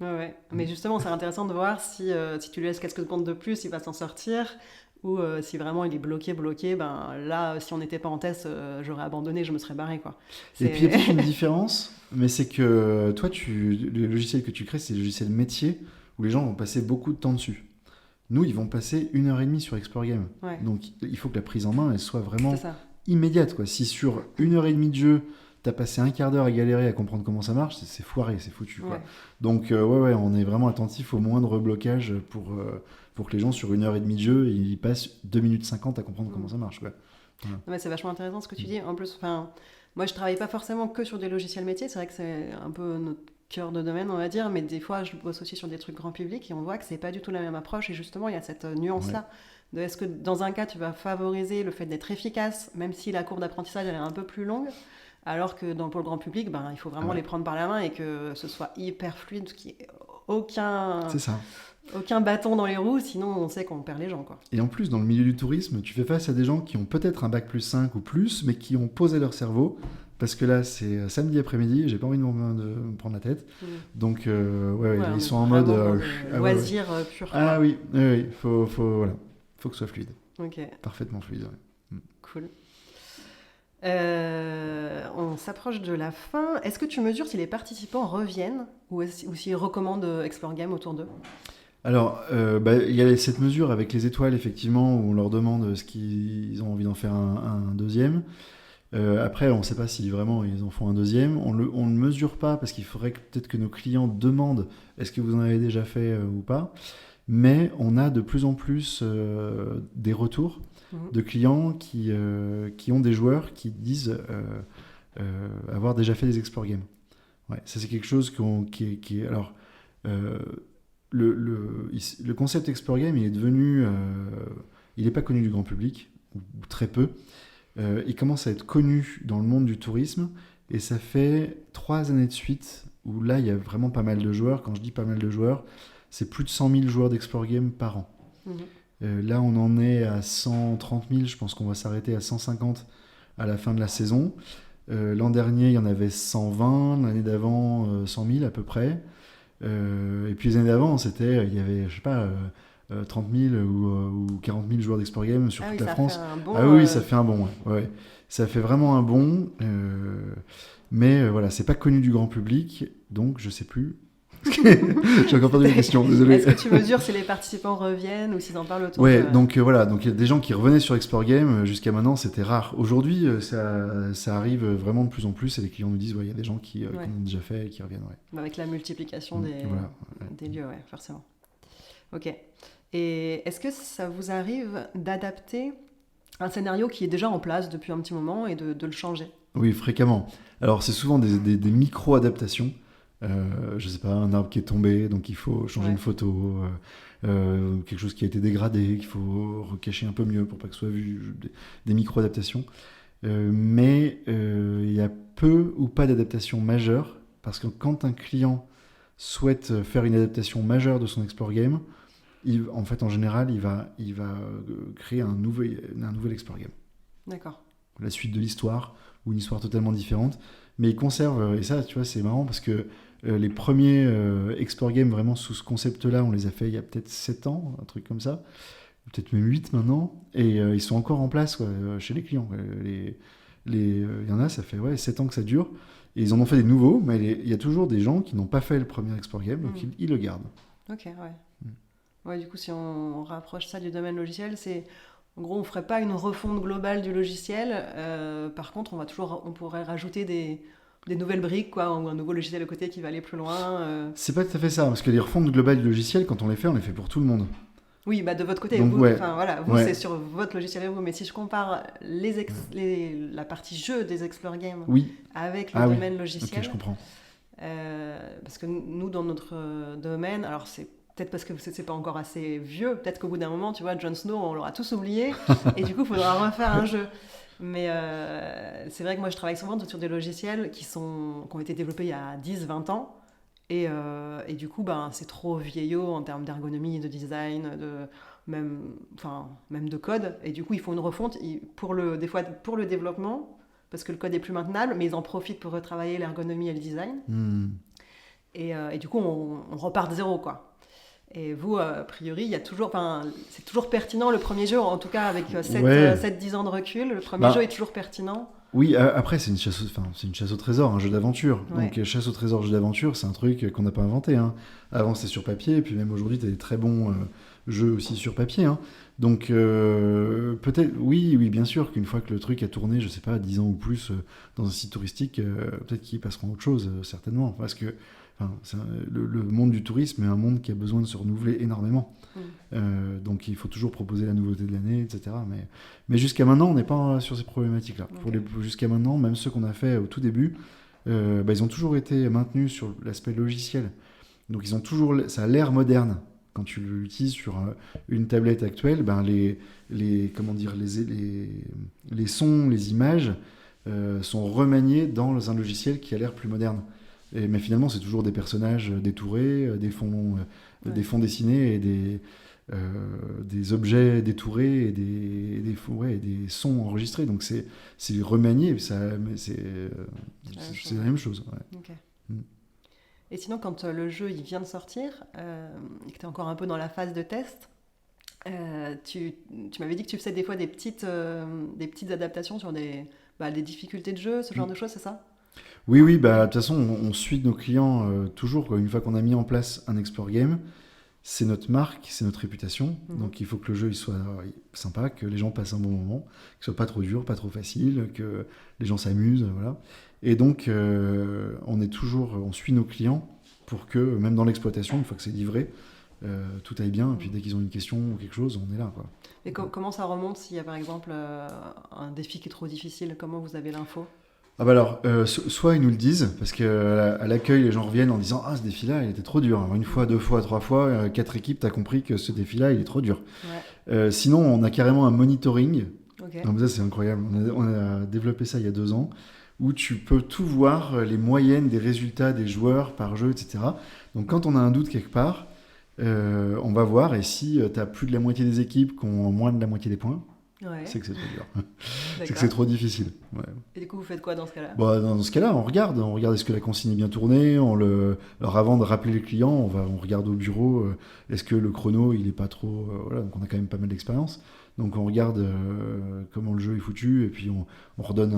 Ouais. Mais justement, c'est intéressant de voir si tu lui laisses quelques secondes de plus, il va s'en sortir. Ou si vraiment il est bloqué, là, si on n'était pas en test, j'aurais abandonné, je me serais barré, quoi. Et puis il y a peut-être une différence, mais c'est que toi, le logiciel que tu crées, c'est le logiciel métier où les gens vont passer beaucoup de temps dessus. Nous, ils vont passer 1h30 sur Explore Game. Ouais. Donc il faut que la prise en main, elle soit vraiment immédiate, quoi. Si sur 1h30 de jeu, t'as passé un quart d'heure à galérer à comprendre comment ça marche, c'est foiré, c'est foutu, quoi. Donc on est vraiment attentif au moindre blocage pour que les gens sur 1h30 de jeu, ils passent 2 minutes 50 à comprendre comment ça marche, quoi. Voilà. Ouais, c'est vachement intéressant ce que tu dis. En plus, moi je travaille pas forcément que sur des logiciels métiers, c'est vrai que c'est un peu notre cœur de domaine, on va dire, mais des fois je bosse aussi sur des trucs grand public et on voit que c'est pas du tout la même approche et justement il y a cette nuance-là. Est-ce que dans un cas tu vas favoriser le fait d'être efficace, même si la courbe d'apprentissage elle est un peu plus longue, alors que pour le grand public, il faut vraiment les prendre par la main et que ce soit hyper fluide, qu'il n'y ait aucun bâton dans les roues, sinon on sait qu'on perd les gens, quoi. Et en plus, dans le milieu du tourisme, tu fais face à des gens qui ont peut-être un bac plus 5 ou plus, mais qui ont posé leur cerveau, parce que là, c'est samedi après-midi, j'ai pas envie de me prendre la tête. Donc, ils sont en mode... loisir pur. Ah oui, faut que ce soit fluide. Okay. Parfaitement fluide, Cool. On s'approche de la fin. Est-ce que tu mesures si les participants reviennent ou s'ils recommandent Explore Game autour d'eux ? Alors, il y a cette mesure avec les étoiles, effectivement, où on leur demande ce qu'ils ont envie d'en faire un deuxième. Après, on ne sait pas si vraiment ils en font un deuxième. On ne mesure pas parce qu'il faudrait peut-être que nos clients demandent est-ce que vous en avez déjà fait ou pas. Mais on a de plus en plus des retours de clients qui ont des joueurs qui disent avoir déjà fait des Explore Games. Ouais, ça c'est quelque chose qui est... Alors, le concept Explore Game, il est devenu... il n'est pas connu du grand public, ou très peu. Il commence à être connu dans le monde du tourisme, et ça fait 3 années de suite où là, il y a vraiment pas mal de joueurs. Quand je dis pas mal de joueurs, c'est plus de 100 000 joueurs d'Explore Game par an. Là, on en est à 130 000. Je pense qu'on va s'arrêter à 150 à la fin de la saison. L'an dernier, il y en avait 120. L'année d'avant, 100 000 à peu près. Et puis les années d'avant, il y avait, je sais pas, 30 000 ou 40 000 joueurs d'Explore Game sur toute la France. Fait un bon, Ah oui, ça fait un bond. Ouais. Ça fait vraiment un bond. Mais voilà, c'est pas connu du grand public, donc je sais plus. J'ai encore perdu une question, désolé. Est-ce que tu mesures si les participants reviennent ou s'ils en parlent autour Ouais, donc voilà, donc il y a des gens qui revenaient sur Explore Game. Jusqu'à maintenant, c'était rare. Aujourd'hui, ça arrive vraiment de plus en plus et les clients nous disent, il y a des gens qui l'ont déjà fait et qui reviennent. Ouais. Avec la multiplication des lieux, forcément. Ok. Et est-ce que ça vous arrive d'adapter un scénario qui est déjà en place depuis un petit moment et de le changer? Oui, fréquemment. Alors, c'est souvent des micro-adaptations. Je sais pas, un arbre qui est tombé, donc il faut changer une photo, quelque chose qui a été dégradé, qu'il faut recacher un peu mieux pour pas que ce soit vu, des micro-adaptations. Mais il y a peu ou pas d'adaptation majeure, parce que quand un client souhaite faire une adaptation majeure de son Explore Game, en fait, en général, il va créer un nouvel Explore Game. D'accord. La suite de l'histoire, ou une histoire totalement différente. Mais il conserve, et ça, tu vois, c'est marrant, parce que les premiers Explore Game vraiment sous ce concept-là, on les a fait il y a peut-être 7 ans, un truc comme ça, peut-être même 8 maintenant, et ils sont encore en place chez les clients. Il y en a, ça fait 7 ans que ça dure, et ils en ont fait des nouveaux, mais il y a toujours des gens qui n'ont pas fait le premier Explore Game, donc ils le gardent. Ok, ouais, du coup, si on rapproche ça du domaine logiciel, c'est... En gros, on ne ferait pas une refonte globale du logiciel. Par contre, on pourrait rajouter des nouvelles briques, ou un nouveau logiciel à côté qui va aller plus loin. C'est pas tout à fait ça, parce que les refontes globales du logiciel, quand on les fait pour tout le monde. Oui, de votre côté, donc, vous, c'est sur votre logiciel à vous. Mais si je compare la partie jeu des Explore Games avec le domaine logiciel, ok, je comprends. Parce que nous, dans notre domaine, alors c'est peut-être parce que c'est pas encore assez vieux, peut-être qu'au bout d'un moment, tu vois, Jon Snow, on l'aura tous oublié, et du coup, il faudra refaire un jeu. Mais c'est vrai que moi, je travaille souvent sur des logiciels qui ont été développés il y a 10-20 ans, et du coup, c'est trop vieillot en termes d'ergonomie, de design, même de code, et du coup, ils font une refonte des fois pour le développement, parce que le code est plus maintenable, mais ils en profitent pour retravailler l'ergonomie et le design. Et du coup, on repart de zéro, quoi. Et vous, a priori, c'est toujours pertinent le premier jeu, en tout cas avec 7-10 ans de recul, le premier jeu est toujours pertinent. Oui, après, c'est une chasse au trésor, un jeu d'aventure. Donc, chasse au trésor, jeu d'aventure, c'est un truc qu'on n'a pas inventé. Avant, c'était sur papier, et puis même aujourd'hui, tu as des très bons jeux aussi sur papier. Donc, peut-être, oui, bien sûr, qu'une fois que le truc a tourné, je sais pas, 10 ans ou plus dans un site touristique, peut-être qu'ils passeront à autre chose, certainement. Parce que le monde du tourisme est un monde qui a besoin de se renouveler énormément. Donc il faut toujours proposer la nouveauté de l'année, etc. Mais jusqu'à maintenant, on n'est pas sur ces problématiques-là. Okay. Jusqu'à maintenant, même ceux qu'on a fait au tout début, ils ont toujours été maintenus sur l'aspect logiciel. Donc ça a l'air moderne. Quand tu l'utilises sur une tablette actuelle, les sons, les images sont remaniés dans un logiciel qui a l'air plus moderne. Mais finalement, c'est toujours des personnages détourés, des fonds dessinés et des objets détourés et des sons enregistrés. Donc c'est remanié, c'est la même chose. Ouais. Okay. Et sinon, quand le jeu il vient de sortir et que tu es encore un peu dans la phase de test, tu m'avais dit que tu faisais des fois des petites adaptations sur des difficultés de jeu, ce genre de choses, c'est ça ? Oui, de toute façon, on suit nos clients toujours. Une fois qu'on a mis en place un Explore Game, c'est notre marque, c'est notre réputation. Donc il faut que le jeu il soit sympa, que les gens passent un bon moment, qu'il soit pas trop dur, pas trop facile, que les gens s'amusent, voilà. Et donc on suit nos clients pour que même dans l'exploitation, une fois que c'est livré, tout aille bien. Et puis dès qu'ils ont une question ou quelque chose, on est là, quoi. Et comment ça remonte s'il y a par exemple un défi qui est trop difficile? Comment vous avez l'info? Soit ils nous le disent, parce qu'à l'accueil, les gens reviennent en disant « Ah, ce défi-là, il était trop dur. » Alors, 1 fois, 2 fois, 3 fois, 4 équipes, tu as compris que ce défi-là, il est trop dur. Ouais. Sinon, on a carrément un monitoring. Okay. Donc ça, c'est incroyable. On a développé ça il y a 2 ans, où tu peux tout voir, les moyennes des résultats des joueurs par jeu, etc. Donc, quand on a un doute quelque part, on va voir, et si tu as plus de la moitié des équipes qui ont moins de la moitié des points, Ouais. c'est que c'est trop dur. C'est que D'accord. c'est trop difficile. Ouais. Et du coup, vous faites quoi dans ce cas-là? Bon, dans ce cas-là, on regarde est-ce que la consigne est bien tournée. Alors avant de rappeler les clients, on regarde au bureau, est-ce que le chrono il est pas trop. Voilà, donc on a quand même pas mal d'expérience. Donc on regarde comment le jeu est foutu et puis on redonne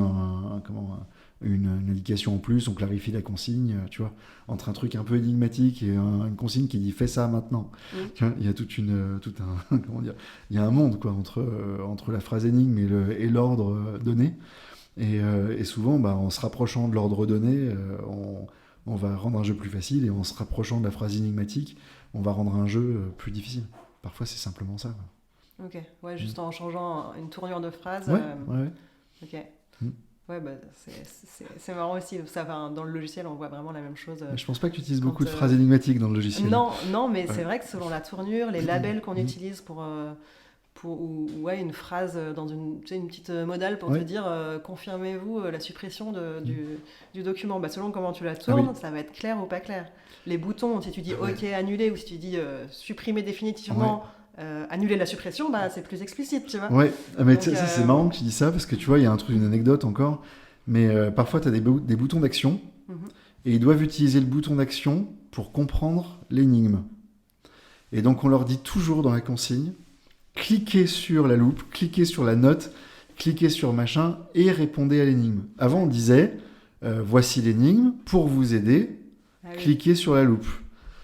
une indication en plus, on clarifie la consigne, tu vois, entre un truc un peu énigmatique et une consigne qui dit fais ça maintenant. Tu vois, il y a tout un comment dire, il y a un monde quoi entre la phrase énigme et l'ordre donné. Et souvent, en se rapprochant de l'ordre donné, on va rendre un jeu plus facile, et en se rapprochant de la phrase énigmatique, on va rendre un jeu plus difficile. Parfois, c'est simplement ça. Ok, ouais, juste en changeant une tournure de phrase. Ouais. Ok. Mm. Ouais, c'est marrant aussi. Ça, dans le logiciel, on voit vraiment la même chose. Mais je pense pas que tu utilises Quand, beaucoup de phrases énigmatiques dans le logiciel. Non, mais Ouais. c'est vrai que selon la tournure, les labels qu'on utilise ou une phrase dans une petite modale pour te dire confirmez-vous la suppression du document. Selon comment tu la tournes, ça va être clair ou pas clair. Les boutons, si tu dis OK, annuler, ou si tu dis supprimer définitivement, annuler la suppression, c'est plus explicite, tu vois. Ouais, mais ça, c'est marrant que tu dis ça, parce que tu vois, il y a une anecdote encore, mais parfois tu as des boutons d'action, et ils doivent utiliser le bouton d'action pour comprendre l'énigme. Et donc on leur dit toujours dans la consigne, cliquez sur la loupe, cliquez sur la note, cliquez sur machin et répondez à l'énigme. Avant, on disait voici l'énigme, pour vous aider, cliquez sur la loupe.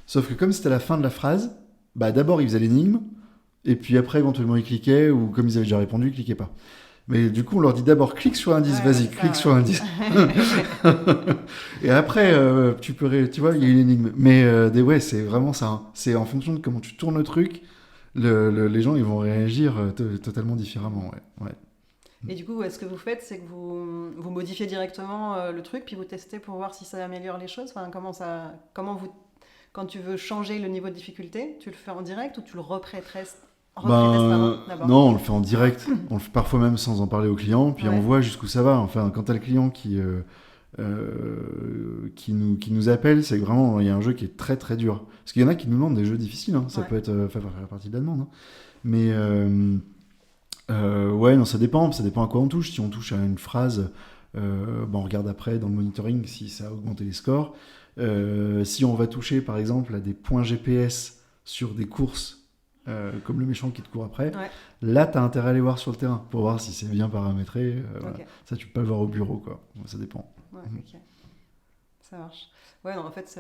Sauf que comme c'était la fin de la phrase, d'abord ils faisaient l'énigme, et puis après éventuellement ils cliquaient, ou comme ils avaient déjà répondu, ils cliquaient pas. Mais du coup, on leur dit d'abord clique sur l'indice, vas-y, clique sur l'indice. Et après, tu vois, il y a une énigme. Mais c'est vraiment ça. Hein. C'est en fonction de comment tu tournes le truc. Les gens ils vont réagir totalement différemment. Ouais. Et du coup, ce que vous faites, c'est que vous modifiez directement le truc, puis vous testez pour voir si ça améliore les choses. Enfin, quand tu veux changer le niveau de difficulté, tu le fais en direct ou tu le repré-testes d'abord? Non, on le fait en direct. On le fait parfois même sans en parler au client, puis on voit jusqu'où ça va. Enfin, quand tu as le client qui nous appelle, c'est que vraiment il y a un jeu qui est très très dur. Parce qu'il y en a qui nous demandent des jeux difficiles, hein. Ça peut être faire partie de la demande. Hein. Mais non, ça dépend à quoi on touche. Si on touche à une phrase, on regarde après dans le monitoring si ça a augmenté les scores. Si on va toucher par exemple à des points GPS sur des courses, comme le méchant qui te court après, là tu as intérêt à aller voir sur le terrain pour voir si c'est bien paramétré. Voilà. Ça tu peux pas le voir au bureau, quoi. Ça dépend. Ok. Ça marche. Ouais, non, en fait,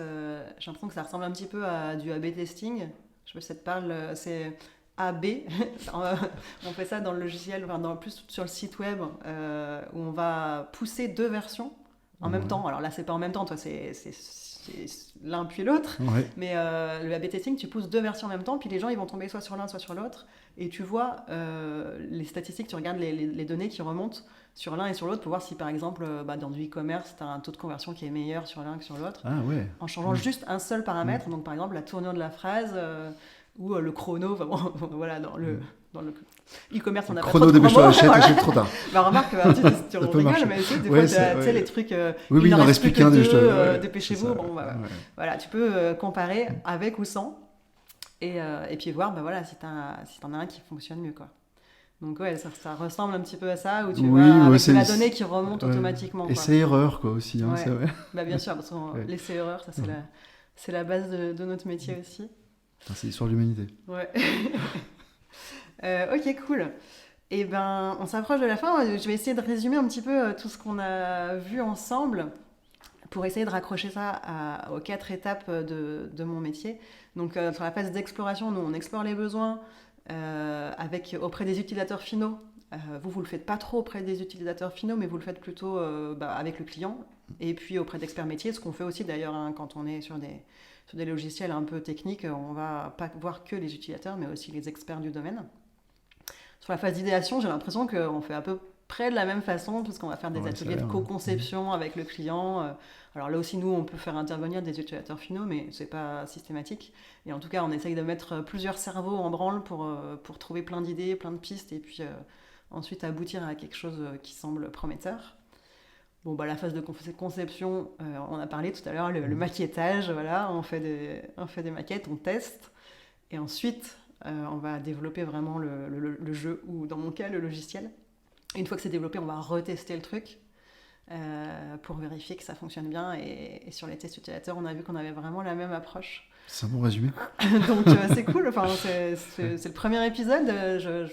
j'ai l'impression que ça ressemble un petit peu à du A/B testing. Je sais pas si ça te parle, c'est A/B. On fait ça dans le logiciel, plus sur le site web, où on va pousser deux versions en même temps. Alors là, c'est pas en même temps, toi, c'est l'un puis l'autre. Mais le A/B testing, tu pousses deux versions en même temps, puis les gens, ils vont tomber soit sur l'un, soit sur l'autre. Et tu vois les statistiques, tu regardes les données qui remontent sur l'un et sur l'autre pour voir si, par exemple, dans du e-commerce, tu as un taux de conversion qui est meilleur sur l'un que sur l'autre. En changeant juste un seul paramètre, donc par exemple la tournure de la phrase ou le chrono. Voilà, dans le e-commerce, on a pas trop de chrono, achète trop tard. Remarque, tu rigoles, mais des fois, tu sais, les trucs, il n'en reste plus qu'un, dépêchez-vous. Voilà, tu peux comparer avec ou sans. Et puis voir si t'en as un qui fonctionne mieux, quoi. Donc ça ressemble un petit peu à ça, où tu vois avec la donnée qui remonte automatiquement. Essai-erreur, quoi, aussi. Hein, bien sûr, parce que l'essai-erreur, ça c'est la base de notre métier aussi. C'est l'histoire de l'humanité. Ouais. Ok, cool. Et on s'approche de la fin. Je vais essayer de résumer un petit peu tout ce qu'on a vu ensemble pour essayer de raccrocher ça aux 4 étapes de mon métier. Donc, sur la phase d'exploration, nous, on explore les besoins auprès des utilisateurs finaux. Vous le faites pas trop auprès des utilisateurs finaux, mais vous le faites plutôt avec le client. Et puis, auprès d'experts métiers, ce qu'on fait aussi d'ailleurs quand on est sur des logiciels un peu techniques, on va pas voir que les utilisateurs, mais aussi les experts du domaine. Sur la phase d'idéation, j'ai l'impression qu'on fait à peu près de la même façon, puisqu'on va faire des ateliers de co-conception avec le client. Alors là aussi, nous, on peut faire intervenir des utilisateurs finaux, mais c'est pas systématique. Et en tout cas, on essaye de mettre plusieurs cerveaux en branle pour trouver plein d'idées, plein de pistes, et puis ensuite aboutir à quelque chose qui semble prometteur. La phase de conception, on a parlé tout à l'heure, le maquettage, voilà, on fait des maquettes, on teste. Et ensuite, On va développer vraiment le jeu, ou dans mon cas, le logiciel. Une fois que c'est développé, on va retester le truc pour vérifier que ça fonctionne bien. Et sur les tests utilisateurs, on a vu qu'on avait vraiment la même approche. C'est un bon résumé. Donc c'est cool, enfin, c'est le premier épisode.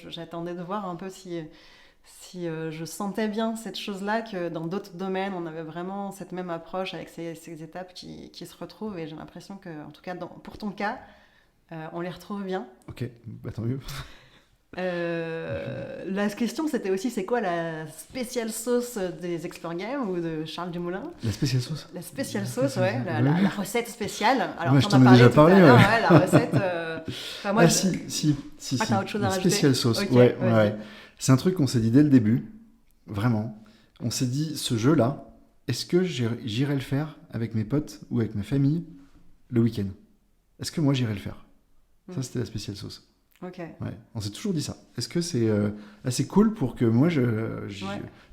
J'attendais de voir un peu si je sentais bien cette chose-là, que dans d'autres domaines, on avait vraiment cette même approche avec ces étapes qui se retrouvent. Et j'ai l'impression que, en tout cas, pour ton cas, on les retrouve bien. Ok, bah tant mieux. La question, c'était aussi, c'est quoi la spéciale sauce des Expert Games ou de Charles Dumoulin? La spéciale sauce. La spéciale sauce, ouais, la recette spéciale. Alors, ouais, je t'en ai déjà parlé. Ouais. La recette. Moi, si. T'as autre chose à rajouter? Spéciale sauce, okay, ouais. C'est un truc qu'on s'est dit dès le début, vraiment. On s'est dit, ce jeu-là, est-ce que j'irai le faire avec mes potes ou avec ma famille le week-end? Est-ce que moi, j'irai le faire? Ça, c'était la spéciale sauce. Ok. Ouais, on s'est toujours dit ça. Est-ce que c'est assez cool pour que moi je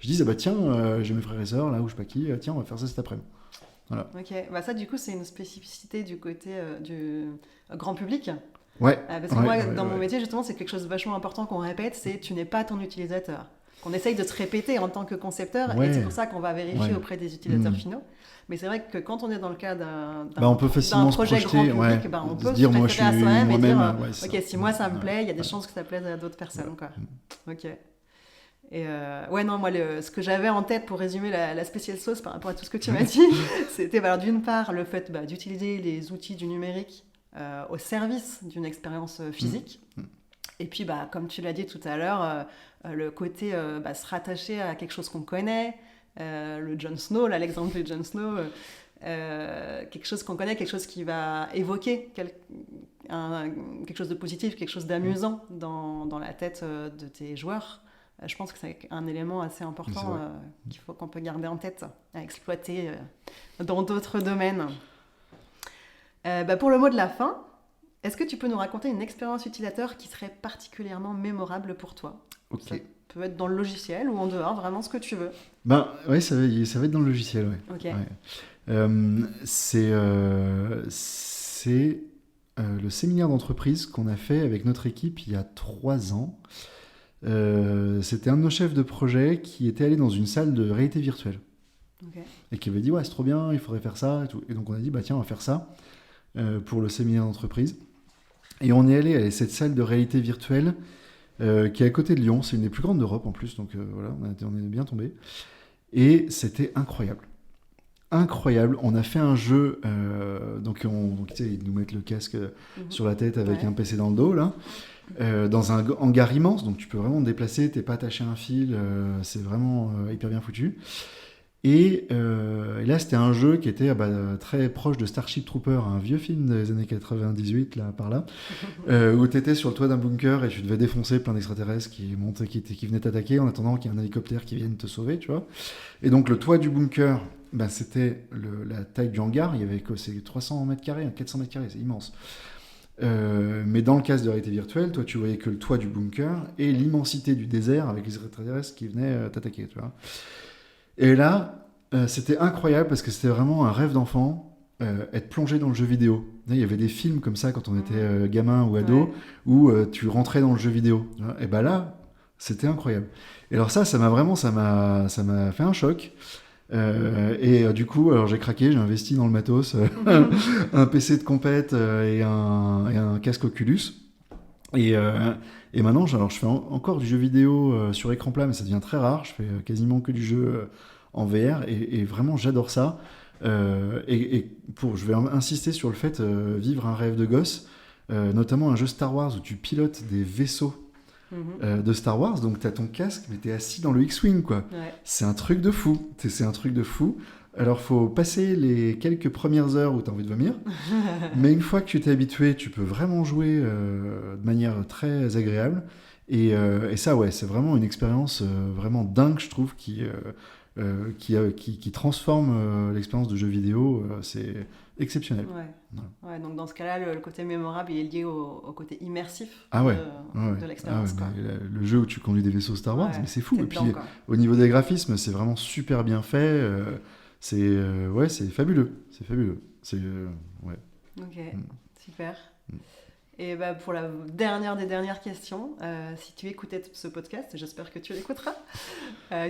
dise ah bah tiens j'ai mes frères et sœurs là ou je sais pas qui tiens on va faire ça cet après-midi. Voilà. Ok. Bah ça du coup c'est une spécificité du côté du grand public. Ouais. Parce que moi dans mon métier justement c'est quelque chose de vachement important qu'on répète, c'est tu n'es pas ton utilisateur. Qu'on essaye de se répéter en tant que concepteur et c'est pour ça qu'on va vérifier auprès des utilisateurs finaux. Mais c'est vrai que quand on est dans le cas d'un projet grand public, on peut se référer à soi-même et dire ok, si moi ça me plaît, il y a des chances que ça plaise à d'autres personnes. Quoi. Ok. Et non, moi ce que j'avais en tête pour résumer la spéciale sauce par rapport à tout ce que tu m'as dit, c'était d'une part le fait d'utiliser les outils du numérique au service d'une expérience physique. Et puis, comme tu l'as dit tout à l'heure, le côté se rattacher à quelque chose qu'on connaît, le Jon Snow, là, l'exemple de Jon Snow, quelque chose qu'on connaît, quelque chose qui va évoquer quelque chose de positif, quelque chose d'amusant dans la tête de tes joueurs. Je pense que c'est un élément assez important qu'on peut garder en tête, à exploiter dans d'autres domaines. Pour le mot de la fin, est-ce que tu peux nous raconter une expérience utilisateur qui serait particulièrement mémorable pour toi? Ok. Ça peut être dans le logiciel ou en dehors, vraiment ce que tu veux. Oui, ça va être dans le logiciel, ouais. Ok. Ouais. C'est le séminaire d'entreprise qu'on a fait avec notre équipe il y a 3 ans. C'était un de nos chefs de projet qui était allé dans une salle de réalité virtuelle. Okay. Et qui avait dit, ouais, c'est trop bien, il faudrait faire ça et tout. Et donc on a dit, tiens, on va faire ça pour le séminaire d'entreprise. Et on est allé à cette salle de réalité virtuelle qui est à côté de Lyon. C'est une des plus grandes d'Europe en plus, donc voilà, on est bien tombé. Et c'était incroyable. Incroyable. On a fait un jeu, donc ils nous mettent le casque sur la tête avec un PC dans le dos, là, dans un hangar immense, donc tu peux vraiment te déplacer, t'es pas attaché à un fil, c'est vraiment hyper bien foutu. Et là, c'était un jeu qui était très proche de Starship Troopers, un vieux film des années 98, là, par là, où tu étais sur le toit d'un bunker et tu devais défoncer plein d'extraterrestres qui venaient t'attaquer en attendant qu'il y ait un hélicoptère qui vienne te sauver, tu vois. Et donc, le toit du bunker, c'était la taille du hangar. Il y avait c'est 300 mètres carrés, 400 mètres carrés, c'est immense. Mais dans le casque de réalité virtuelle, toi, tu voyais que le toit du bunker et l'immensité du désert avec les extraterrestres qui venaient t'attaquer, tu vois. Et là, c'était incroyable parce que c'était vraiment un rêve d'enfant, être plongé dans le jeu vidéo. Il y avait des films comme ça quand on était gamin ou ado, où tu rentrais dans le jeu vidéo. Et là, c'était incroyable. Et alors ça m'a fait un choc. Du coup, alors j'ai craqué, j'ai investi dans le matos, un PC de compète et un casque Oculus. Et maintenant, je fais encore du jeu vidéo sur écran plat, mais ça devient très rare. Je fais quasiment que du jeu en VR et vraiment, j'adore ça. Je vais insister sur le fait de vivre un rêve de gosse, notamment un jeu Star Wars où tu pilotes des vaisseaux de Star Wars. Donc, tu as ton casque, mais tu es assis dans le X-Wing, quoi. Ouais. C'est un truc de fou. Alors, faut passer les quelques premières heures où tu as envie de vomir. Mais une fois que tu t'es habitué, tu peux vraiment jouer de manière très agréable. Et ça, ouais, c'est vraiment une expérience vraiment dingue, je trouve, qui transforme l'expérience de jeu vidéo. C'est exceptionnel. Ouais, donc dans ce cas-là, le côté mémorable il est lié au côté immersif de l'expérience. Le jeu où tu conduis des vaisseaux Star Wars, mais c'est fou. Et puis, au niveau des graphismes, c'est vraiment super bien fait. C'est fabuleux. Ok, super. Et bah, pour la dernière des dernières questions, si tu écoutais ce podcast, j'espère que tu l'écouteras,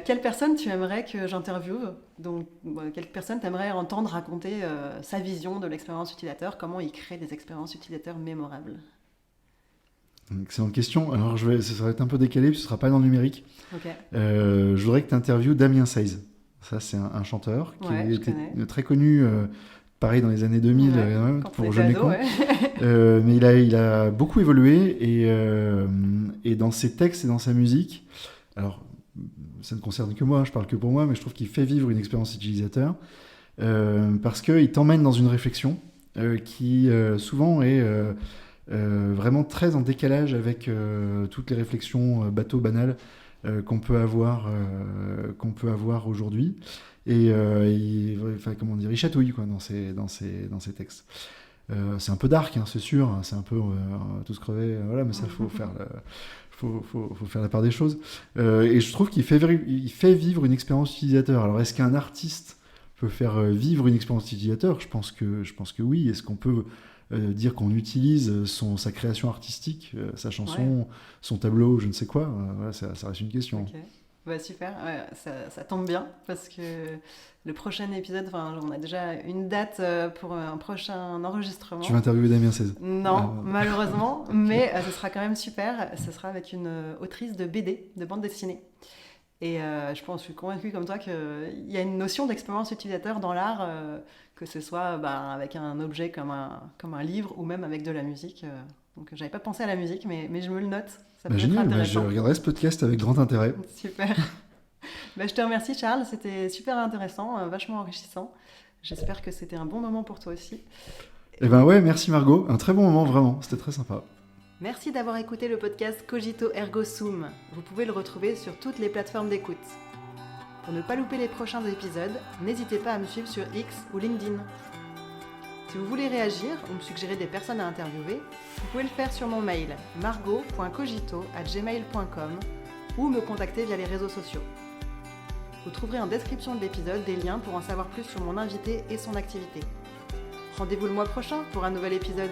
quelle personne tu aimerais que j'interviewe? Donc, quelle personne t'aimerais entendre raconter sa vision de l'expérience utilisateur, comment il crée des expériences utilisateurs mémorables? Excellente question. Alors, ça va être un peu décalé, parce que ce ne sera pas dans le numérique. Ok. Je voudrais que tu interviewes Damien Saiz. Ça, c'est un chanteur qui était très connu, pareil, dans les années 2000, pour Jeune et Con. Mais il a beaucoup évolué et dans ses textes et dans sa musique, alors, ça ne concerne que moi, je parle que pour moi, mais je trouve qu'il fait vivre une expérience utilisateur parce qu'il t'emmène dans une réflexion qui souvent est vraiment très en décalage avec toutes les réflexions bateau banales qu'on peut avoir aujourd'hui. Et il chatouille quoi, dans ses textes. C'est un peu dark, hein, c'est sûr, hein, c'est un peu tous crevés, voilà, mais ça, faut faire la part des choses. Et je trouve qu'il fait vivre une expérience utilisateur. Alors, est-ce qu'un artiste peut faire vivre une expérience utilisateur? Je pense que oui. Est-ce qu'on peut dire qu'on utilise sa création artistique, sa chanson, son tableau, je ne sais quoi? Voilà, ça reste une question. Okay. Bah super, ça tombe bien parce que le prochain épisode, on a déjà une date pour un prochain enregistrement. Tu vas interviewer Damien Saiz? Non, malheureusement, okay. Mais ce sera quand même super. Ce sera avec une autrice de BD, de bande dessinée. Et je suis convaincue comme toi qu'il y a une notion d'expérience utilisateur dans l'art, que ce soit avec un objet comme un livre ou même avec de la musique. Donc j'avais pas pensé à la musique, mais je me le note. Génial, je regarderai ce podcast avec grand intérêt. Super. Je te remercie Charles, c'était super intéressant, vachement enrichissant. J'espère que c'était un bon moment pour toi aussi. Merci Margot, un très bon moment vraiment, c'était très sympa. Merci d'avoir écouté le podcast Cogito Ergo Sum. Vous pouvez le retrouver sur toutes les plateformes d'écoute. Pour ne pas louper les prochains épisodes, n'hésitez pas à me suivre sur X ou LinkedIn. Si vous voulez réagir ou me suggérer des personnes à interviewer, vous pouvez le faire sur mon mail margot.cogito@gmail.com ou me contacter via les réseaux sociaux. Vous trouverez en description de l'épisode des liens pour en savoir plus sur mon invité et son activité. Rendez-vous le mois prochain pour un nouvel épisode.